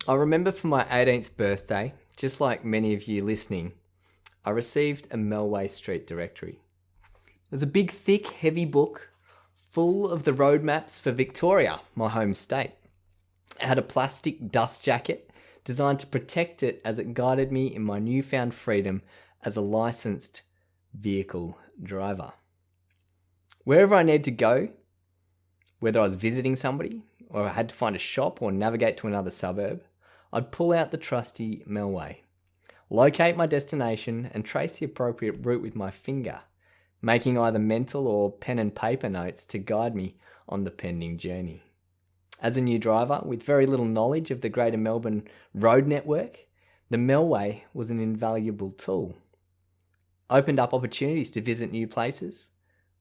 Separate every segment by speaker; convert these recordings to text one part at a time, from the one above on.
Speaker 1: I remember for my 18th birthday, just like many of you listening, I received a Melway Street directory. It was a big, thick, heavy book full of the road maps for Victoria, my home state. It had a plastic dust jacket designed to protect it as it guided me in my newfound freedom as a licensed vehicle driver. Wherever I needed to go, whether I was visiting somebody or I had to find a shop or navigate to another suburb, I'd pull out the trusty Melway, locate my destination and trace the appropriate route with my finger, making either mental or pen and paper notes to guide me on the pending journey. As a new driver with very little knowledge of the Greater Melbourne road network, the Melway was an invaluable tool. Opened up opportunities to visit new places,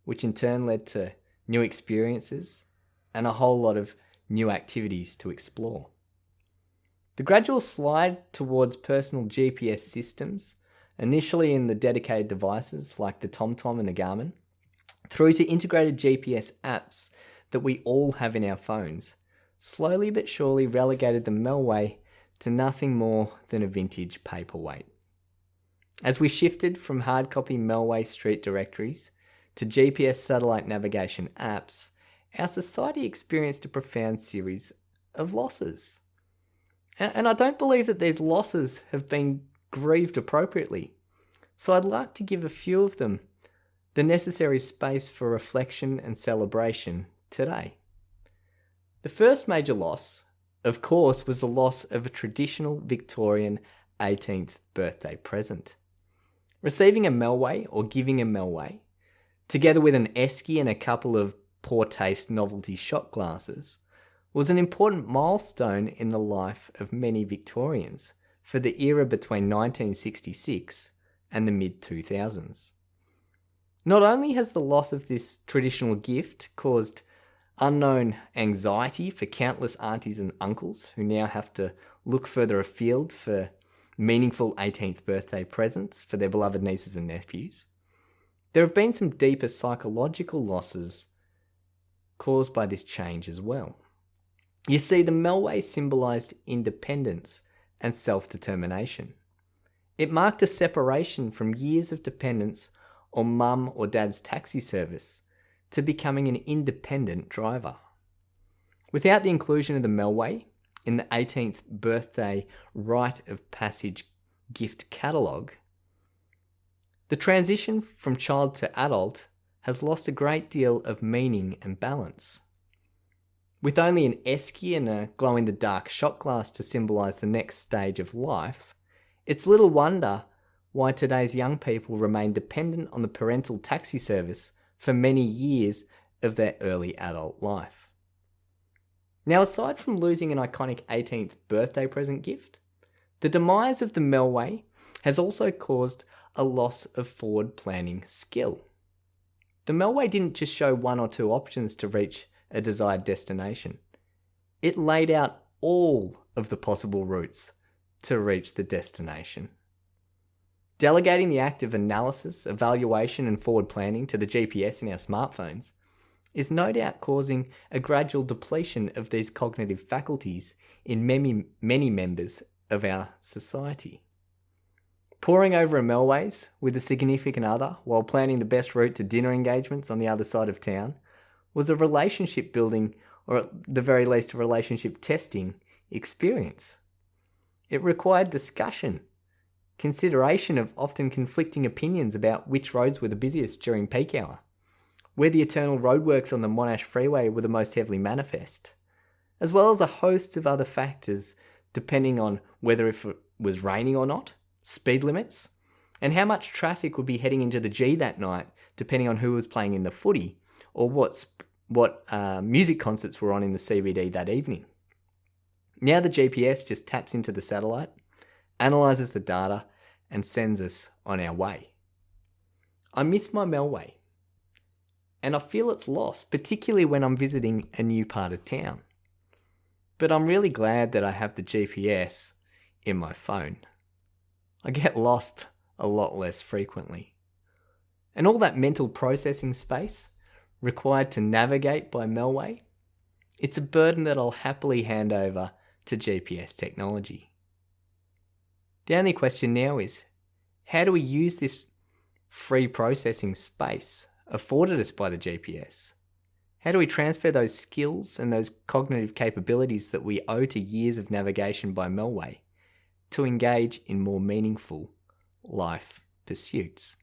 Speaker 1: which in turn led to new experiences and a whole lot of new activities to explore. The gradual slide towards personal GPS systems, initially in the dedicated devices like the TomTom and the Garmin, through to integrated GPS apps that we all have in our phones, slowly but surely relegated the Melway to nothing more than a vintage paperweight. As we shifted from hard copy Melway Street directories to GPS satellite navigation apps, our society experienced a profound series of losses. And I don't believe that these losses have been grieved appropriately. So I'd like to give a few of them the necessary space for reflection and celebration today. The first major loss, of course, was the loss of a traditional Victorian 18th birthday present. Receiving a Melway or giving a Melway, together with an esky and a couple of poor taste novelty shot glasses, was an important milestone in the life of many Victorians for the era between 1966 and the mid-2000s. Not only has the loss of this traditional gift caused unknown anxiety for countless aunties and uncles who now have to look further afield for meaningful 18th birthday presents for their beloved nieces and nephews, there have been some deeper psychological losses caused by this change as well. You see, the Melway symbolised independence and self-determination. It marked a separation from years of dependence on mum or dad's taxi service to becoming an independent driver. Without the inclusion of the Melway in the 18th birthday rite of passage gift catalogue, the transition from child to adult has lost a great deal of meaning and balance. With only an esky and a glow-in-the-dark shot glass to symbolise the next stage of life, it's little wonder why today's young people remain dependent on the parental taxi service for many years of their early adult life. Now, aside from losing an iconic 18th birthday present gift, the demise of the Melway has also caused a loss of forward planning skill. The Melway didn't just show one or two options to reach a desired destination. It laid out all of the possible routes to reach the destination. Delegating the act of analysis, evaluation and forward planning to the GPS in our smartphones is no doubt causing a gradual depletion of these cognitive faculties in many members of our society. Poring over a Melways with a significant other while planning the best route to dinner engagements on the other side of town was a relationship building, or at the very least a relationship testing experience. It required discussion, consideration of often conflicting opinions about which roads were the busiest during peak hour, where the eternal roadworks on the Monash Freeway were the most heavily manifest, as well as a host of other factors depending on whether if it was raining or not, speed limits, and how much traffic would be heading into the G that night depending on who was playing in the footy or what music concerts were on in the CBD that evening. Now the GPS just taps into the satellite, analyses the data, and sends us on our way. I miss my Melway, and I feel it's lost, particularly when I'm visiting a new part of town. But I'm really glad that I have the GPS in my phone. I get lost a lot less frequently. And all that mental processing space required to navigate by Melway, it's a burden that I'll happily hand over to GPS technology. The only question now is, how do we use this free processing space afforded us by the GPS? How do we transfer those skills and those cognitive capabilities that we owe to years of navigation by Melway to engage in more meaningful life pursuits?